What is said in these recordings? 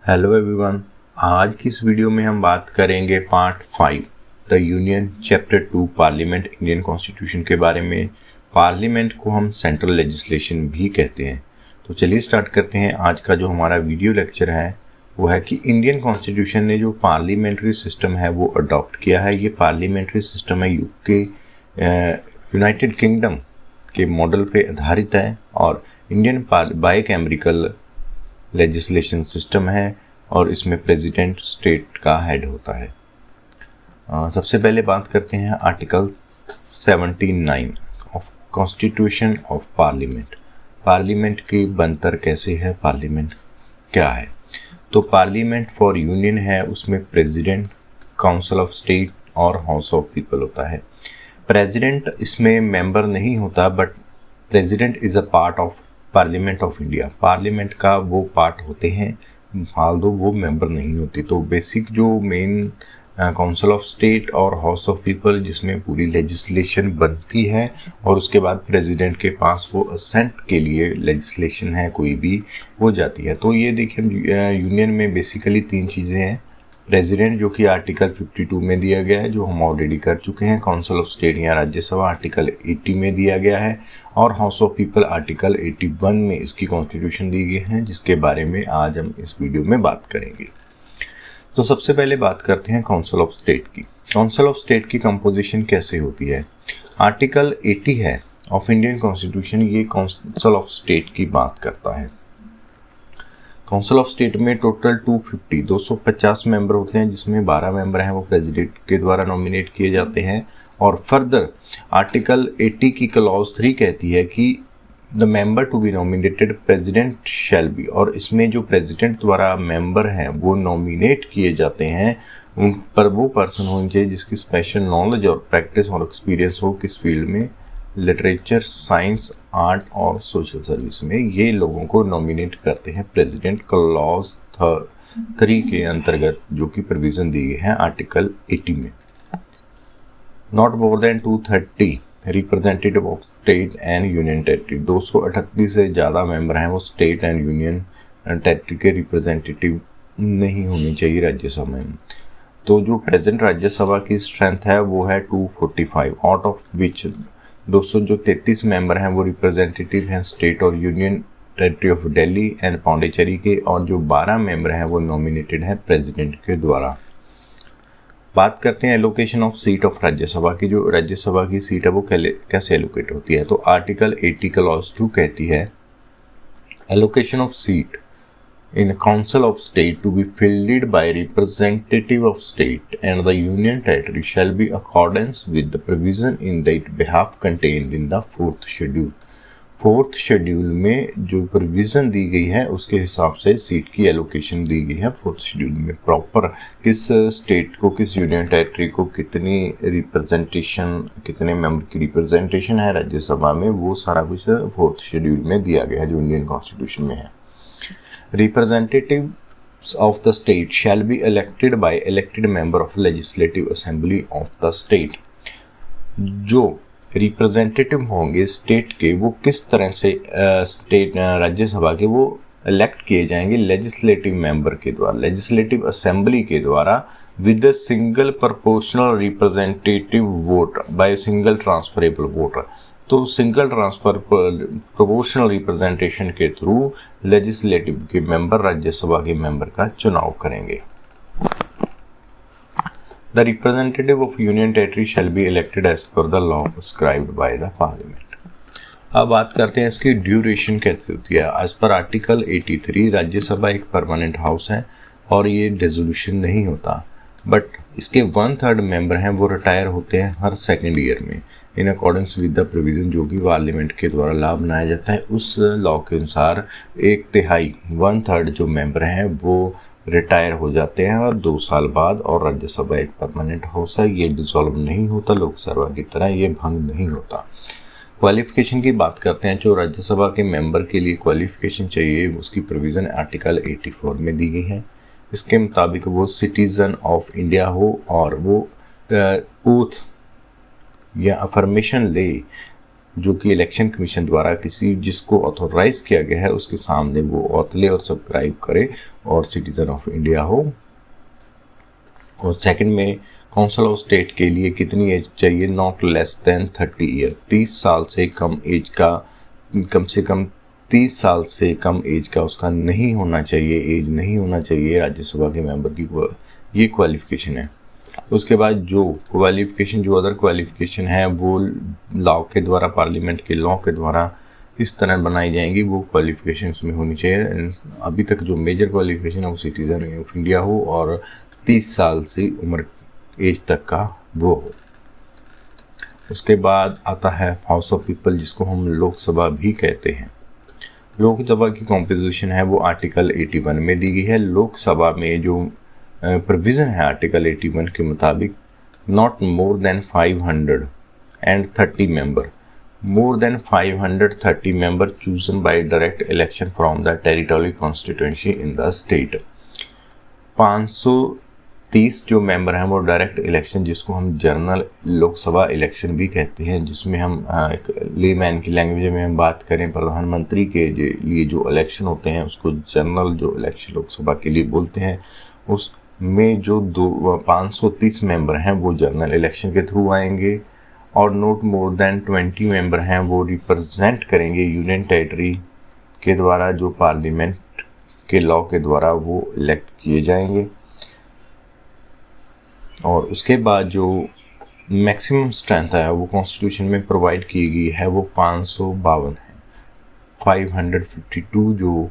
Hello everyone. आज की इस वीडियो में हम बात करेंगे part 5 the union chapter 2 parliament Indian constitution के बारे में। पार्लियामेंट को हम सेंट्रल लेजिस्लेशन भी कहते हैं। तो चलिए स्टार्ट करते हैं। आज का जो हमारा वीडियो लेक्चर है वो है कि इंडियन कॉन्स्टिट्यूशन ने जो पार्लियामेंट्री सिस्टम है वो अडॉप्ट किया है। ये पार्लियामेंट्री सिस्टम है यूके यूनाइटेड किंगडम के मॉडल पे आधारित है और इंडियन बाइकैमरिकल लेजिस्लेशन सिस्टम है और इसमें प्रेसिडेंट स्टेट का हेड होता है। सबसे पहले बात करते हैं article 79 of constitution of parliament. Parliament की बनतर कैसे है, पार्लियामेंट क्या है। तो पार्लियामेंट फॉर यूनियन है, उसमें प्रेसिडेंट, काउंसिल ऑफ स्टेट और हाउस ऑफ पीपल होता है। प्रेसिडेंट इसमें मेंबर नहीं होता but president is a part of parliament of India. Parliament का वो पार्ट होते हैं, हाल दो वो मेंबर नहीं होती। तो बेसिक जो मेन काउंसिल ऑफ स्टेट और हाउस ऑफ पीपल जिसमें पूरी लेजिस्लेशन बनती है और उसके बाद प्रेसिडेंट के पास वो असेंट के लिए लेजिस्लेशन है कोई भी वो जाती है। तो ये देखिए यूनियन में बेसिकली 3 चीज़ें हैं। प्रेसिडेंट जो कि आर्टिकल 52 में दिया गया है, जो हम ऑलरेडी कर चुके हैं। काउंसिल ऑफ स्टेट या राज्यसभा आर्टिकल 80 में दिया गया है और हाउस ऑफ पीपल आर्टिकल 81 में इसकी कॉन्स्टिट्यूशन दी गई है, जिसके बारे में आज हम इस वीडियो में बात करेंगे। तो सबसे पहले बात करते हैं काउंसिल ऑफ स्टेट की। काउंसिल ऑफ स्टेट की कंपोजिशन कैसे होती है। आर्टिकल 80 है ऑफ इंडियन कॉन्स्टिट्यूशन, ये काउंसिल ऑफ स्टेट की बात करता है। काउंसिल ऑफ स्टेट में टोटल 250 मेंबर होते हैं, जिसमें 12 मेंबर हैं वो प्रेसिडेंट के द्वारा नॉमिनेट किए जाते हैं। और फर्दर आर्टिकल 80 की क्लॉज 3 कहती है कि the member to be nominated president shall be, और इसमें जो प्रेसिडेंट द्वारा मेंबर हैं वो नॉमिनेट किए जाते हैं, उन पर वो पर्सन होनी चाहिए जिसकी स्पेशल नॉलेज और प्रैक्टिस और एक्सपीरियंस हो किस फील्ड में, लिटरेचर, साइंस, आर्ट और सोशल सर्विस में। ये लोगों को नॉमिनेट करते हैं प्रेसिडेंट क्लॉज 3 के अंतर्गत, जो कि प्रोविजन दी गई है आर्टिकल 80 में। Not more than 230 representative of state and union territory. 238 से ज़्यादा मेंबर हैं वो स्टेट एंड यूनियन टेरिटरी के रिप्रेजेंटेटिव नहीं होने चाहिए राज्यसभा में। तो जो प्रेजेंट राज्यसभा की स्ट्रेंथ है वो है 245, आउट ऑफ विच 233 मेंबर हैं वो रिप्रेजेंटेटिव हैं स्टेट और union territory of Delhi and Pondicherry के, और जो 12 मेंबर हैं वो नॉमिनेटेड हैं प्रेसिडेंट के द्वारा। बात करते हैं allocation of seat of Rajya Sabha की। जो राज्यसभा की सीट है वो कैसे एलोकेट होती है। तो आर्टिकल 80 क्लॉज 2 कहती है allocation of seat in a council of state to be filled by representative of state and the union territory shall be accordance with the provision in that behalf contained in the 4th schedule। 4th schedule में जो provision दी गई है उसके हिसाब से seat की allocation दी गई है 4th schedule में। प्रॉपर किस स्टेट को, किस यूनियन टेरिटरी को कितनी रिप्रेजेंटेशन, कितने मेंबर की रिप्रेजेंटेशन है राज्यसभा में, वो सारा कुछ 4th schedule में दिया गया है जो इंडियन कॉन्स्टिट्यूशन में है। Representatives of the state shall be elected by elected member of legislative assembly of the state। जो रिप्रेजेंटेटिव होंगे स्टेट के वो किस तरह से स्टेट राज्यसभा के वो इलेक्ट किए जाएंगे लेजिस्लेटिव मेंबर के द्वारा, लेजिस्लेटिव असेंबली के द्वारा, with a single proportional representative vote by single transferable voter. तो सिंगल ट्रांसफर प्रोपोर्शनल रिप्रेजेंटेशन के थ्रू लेजिस्लेटिव के मेंबर राज्यसभा के मेंबर का चुनाव करेंगे। The representative of union territory shall be elected as per the law prescribed by the parliament. अब बात करते हैं इसकी ड्यूरेशन कैसे होती है। एज पर आर्टिकल 83 राज्यसभा एक परमानेंट हाउस है और ये डिसोल्यूशन नहीं होता, बट इसके 1/3 मेंबर हैं वो रिटायर होते हैं हर 2nd ईयर में in accordance with the provision जो कि पार्लियामेंट के द्वारा लॉ बनाया जाता है। उस लॉ के अनुसार 1/3 1/3 जो मेंबर हैं वो रिटायर हो जाते हैं और 2 साल बाद, और राज्यसभा एक परमानेंट हाउस है, ये डिसॉल्व नहीं होता लोकसभा की तरह, ये भंग नहीं होता। क्वालिफिकेशन की बात करते हैं। जो राज्यसभा के मेंबर के लिए क्वालिफिकेशन चाहिए उसकी प्रोविज़न आर्टिकल 84 में दी गई है। इसके मुताबिक वो सिटीज़न ऑफ इंडिया हो और वो ओथ या अफर्मेशन ले जो कि इलेक्शन कमीशन द्वारा किसी जिसको ऑथोराइज किया गया है उसके सामने वो ऑथ ले और सब्सक्राइब करे और सिटीजन ऑफ इंडिया हो। और सेकंड में काउंसिल ऑफ स्टेट के लिए कितनी एज चाहिए, नॉट लेस देन 30 ईयर, 30 साल से कम एज का, कम से कम 30 साल से कम एज का उसका नहीं होना चाहिए, एज नहीं होना चाहिए राज्यसभा के मेंबर की, ये क्वालिफिकेशन है। उसके बाद जो क्वालिफिकेशन, जो अदर क्वालिफिकेशन है वो लॉ के द्वारा, पार्लियामेंट के लॉ के द्वारा इस तरह बनाई जाएंगी, वो क्वालिफिकेशन में होनी चाहिए। अभी तक जो मेजर क्वालिफिकेशन है वो सिटीजन ऑफ इंडिया हो और 30 साल से उम्र एज तक का वो हो। उसके बाद आता है हाउस ऑफ पीपल, जिसको हम लोकसभा भी कहते हैं। लोकसभा की कॉम्पोजिशन है वो आर्टिकल 81 में दी गई है। लोकसभा में जो प्रोविज़न है आर्टिकल 81 के मुताबिक, not more than 530 member, more than 530 member chosen bye direct election from the territorial constituency in the state. 530 जो मेंबर हैं वो डायरेक्ट इलेक्शन, जिसको हम जनरल लोकसभा इलेक्शन भी कहते हैं, जिसमें हम एक लेमैन की लैंग्वेज में हम बात करें, प्रधानमंत्री के लिए जो इलेक्शन होते हैं उसको जनरल जो इलेक्शन लोकसभा के लिए बोलते हैं। उसमें जो 530 मेंबर हैं वो जनरल इलेक्शन के थ्रू आएंगे और नॉट मोर देन 20 मेंबर हैं वो रिप्रेजेंट करेंगे यूनियन टेरिटरी के द्वारा, जो पार्लियामेंट के लॉ के द्वारा वो इलेक्ट किए जाएंगे। और उसके बाद जो मैक्सिमम स्ट्रेंथ है वो कॉन्स्टिट्यूशन में प्रोवाइड की गई है वो 552 है। 552 जो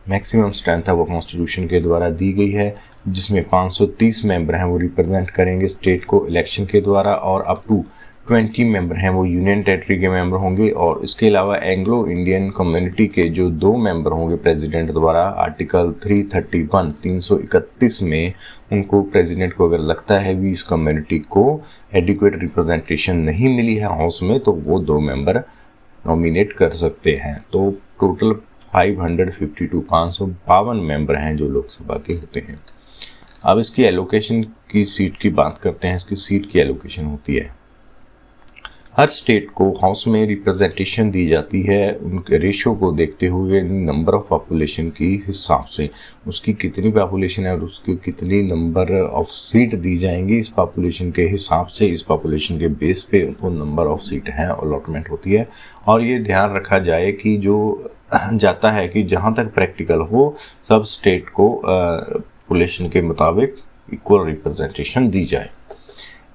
मैक्सिमम स्ट्रेंथ है वो कॉन्स्टिट्यूशन के द्वारा दी गई है, जिसमें 530 मेंबर हैं वो रिप्रेजेंट करेंगे स्टेट को इलेक्शन के द्वारा और अप टू 20 मेंबर हैं वो यूनियन टेरिटरी के मेंबर होंगे। और इसके अलावा एंग्लो इंडियन कम्युनिटी के जो 2 मेंबर होंगे प्रेसिडेंट द्वारा, आर्टिकल 331 में उनको प्रेसिडेंट को अगर लगता है भी इस कम्युनिटी को एडिक्वेट रिप्रेजेंटेशन नहीं मिली है हाउस में, तो वो 2 मेंबर नॉमिनेट कर सकते हैं। तो टोटल 552 मेंबर हैं जो लोकसभा के होते हैं। अब इसकी एलोकेशन की सीट की बात करते हैं। इसकी सीट की एलोकेशन होती है, हर स्टेट को हाउस में रिप्रेजेंटेशन दी जाती है उनके रेशो को देखते हुए, नंबर ऑफ पॉपुलेशन की हिसाब से, उसकी कितनी पॉपुलेशन है और उसकी कितनी नंबर ऑफ सीट दी जाएंगी, इस पॉपुलेशन के हिसाब से, इस पॉपुलेशन के बेस पे उनको नंबर ऑफ सीट है अलॉटमेंट होती है। और ये ध्यान रखा जाए कि जो जाता है कि जहाँ तक प्रैक्टिकल हो सब स्टेट को पॉपुलेशन के मुताबिक इक्वल रिप्रेजेंटेशन दी जाए।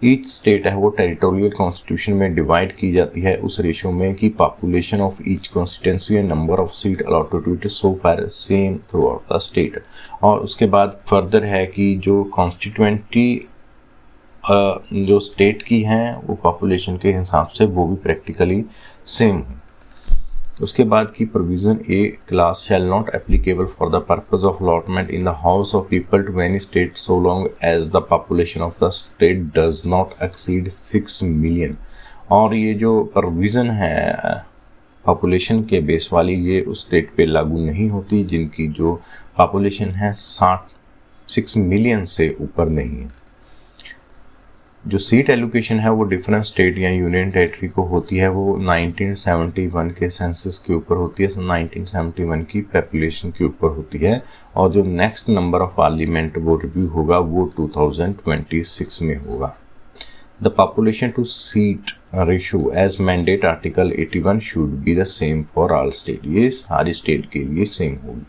ईच स्टेट है वो टेरिटोरियल कॉन्स्टिट्यूशन में डिवाइड की जाती है उस रेशो में कि population of each constituency and number of seat allotted to it so far same throughout the state. और उसके बाद फर्दर है कि जो कॉन्स्टिट्यूएंटी जो स्टेट की हैं वो पॉपुलेशन के हिसाब से वो भी प्रैक्टिकली सेम हो। उसके बाद की provision, a clause shall not applicable for the purpose of allotment in the house of people to any state so long as the population of the state does not exceed 6 million. और ये जो provision है population के base वाली, ये उस state पे लागू नहीं होती जिनकी जो पॉपुलेशन है 6 मिलियन से ऊपर नहीं है। जो सीट एलोकेशन है वो डिफरेंट स्टेट या यूनियन टेरिटरी को होती है, वो 1971 के सेंसस के ऊपर होती है, 1971 की पॉपुलेशन के ऊपर होती है। और जो नेक्स्ट नंबर ऑफ पार्लियामेंट वो रिव्यू होगा वो 2026 में होगा। The population to seat ratio as mandate article 81 should be the same for all state, ये सारी स्टेट के लिए सेम होगी।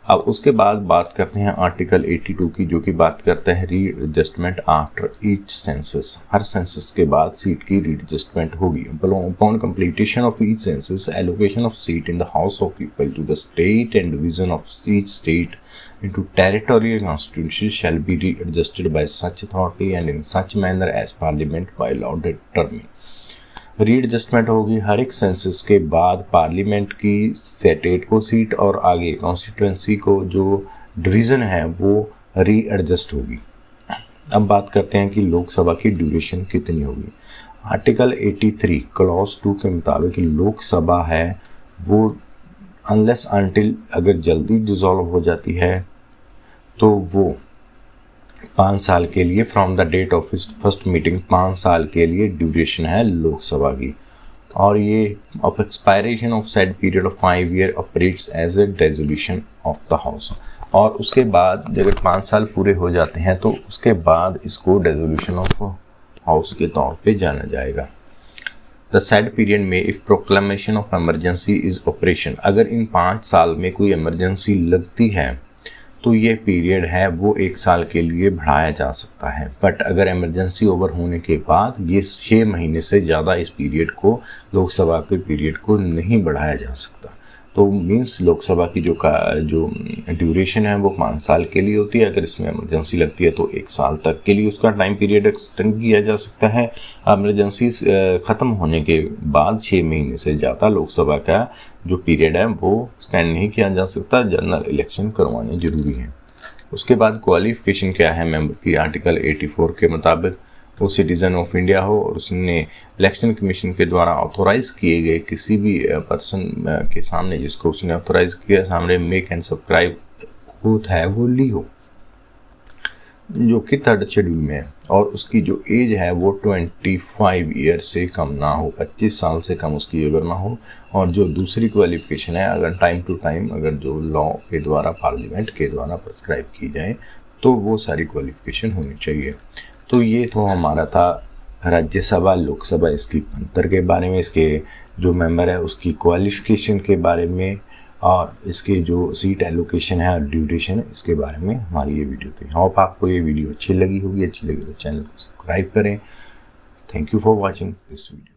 अब उसके बाद बात करते हैं आर्टिकल 82 की, जो कि बात करता है रीएडजस्टमेंट आफ्टर ईच सेंसस। हर सेंसस के बाद सीट की रीएडजस्टमेंट होगी। Upon completion of each census, allocation of seat in the house of people to the state and division of each state into territorial constituency shall be readjusted by such authority and in such manner as parliament by law determine। Readjustment होगी हर एक census के बाद parliament की state को seat और आगे constituency को जो डिवीज़न है वो रीएडजस्ट होगी। अब बात करते हैं कि लोकसभा की ड्यूरेशन कितनी होगी। आर्टिकल 83 क्लॉज 2 के मुताबिक लोकसभा है वो अनलेस अनटिल अगर जल्दी डिसॉल्व हो जाती है तो वो 5 साल के लिए from the date of first meeting, 5 साल के लिए ड्यूरेशन है लोकसभा की। और ये of expiration of said period of 5 year operates as a resolution of the house. और उसके बाद अगर 5 साल पूरे हो जाते हैं तो उसके बाद इसको रेजोल्यूशन ऑफ हाउस के तौर पे जाना जाएगा। द सेड पीरियड में if proclamation of emergency is operation, अगर इन 5 साल में कोई इमरजेंसी लगती है तो ये पीरियड है वो 1 साल के लिए बढ़ाया जा सकता है। बट अगर इमरजेंसी ओवर होने के बाद ये 6 महीने से ज़्यादा इस पीरियड को, लोकसभा के पीरियड को नहीं बढ़ाया जा सकता। तो मीन्स लोकसभा की जो ड्यूरेशन है वो 5 साल के लिए होती है। अगर इसमें इमरजेंसी लगती है तो 1 साल तक के लिए उसका टाइम पीरियड एक्सटेंड किया जा सकता है। इमरजेंसी ख़त्म होने के बाद 6 महीने से ज़्यादा लोकसभा का जो पीरियड है वो एक्सटेंड नहीं किया जा सकता। जनरल इलेक्शन करवाने जरूरी है। उसके बाद क्वालिफिकेशन क्या है मेंबर की, आर्टिकल 84 के मुताबिक वो सिटीज़न ऑफ इंडिया हो और उसने इलेक्शन कमीशन के द्वारा ऑथोराइज किए गए किसी भी पर्सन के सामने, जिसको उसने ऑथोराइज किया सामने मेक एंड सब्सक्राइब होता है वो ली हो, जो कि 3rd शेड्यूल में है, और उसकी जो एज है वो 25 ईयर से कम ना हो, 25 साल से कम उसकी अगर ना हो। और जो दूसरी क्वालिफिकेशन है, अगर टाइम टू टाइम अगर जो लॉ के द्वारा, पार्लियामेंट के द्वारा प्रिस्क्राइब की जाए तो वो सारी क्वालिफिकेशन होनी चाहिए। तो ये तो हमारा था राज्यसभा लोकसभा इसकी अंतर के बारे में, इसके जो मेंबर है उसकी क्वालिफिकेशन के बारे में, और इसके जो सीट एलोकेशन है और ड्यूरेशन है इसके बारे में हमारी ये वीडियो थी। होप आपको ये वीडियो अच्छी लगी होगी। अच्छी लगी तो चैनल को सब्सक्राइब करें। Thank you for watching this video.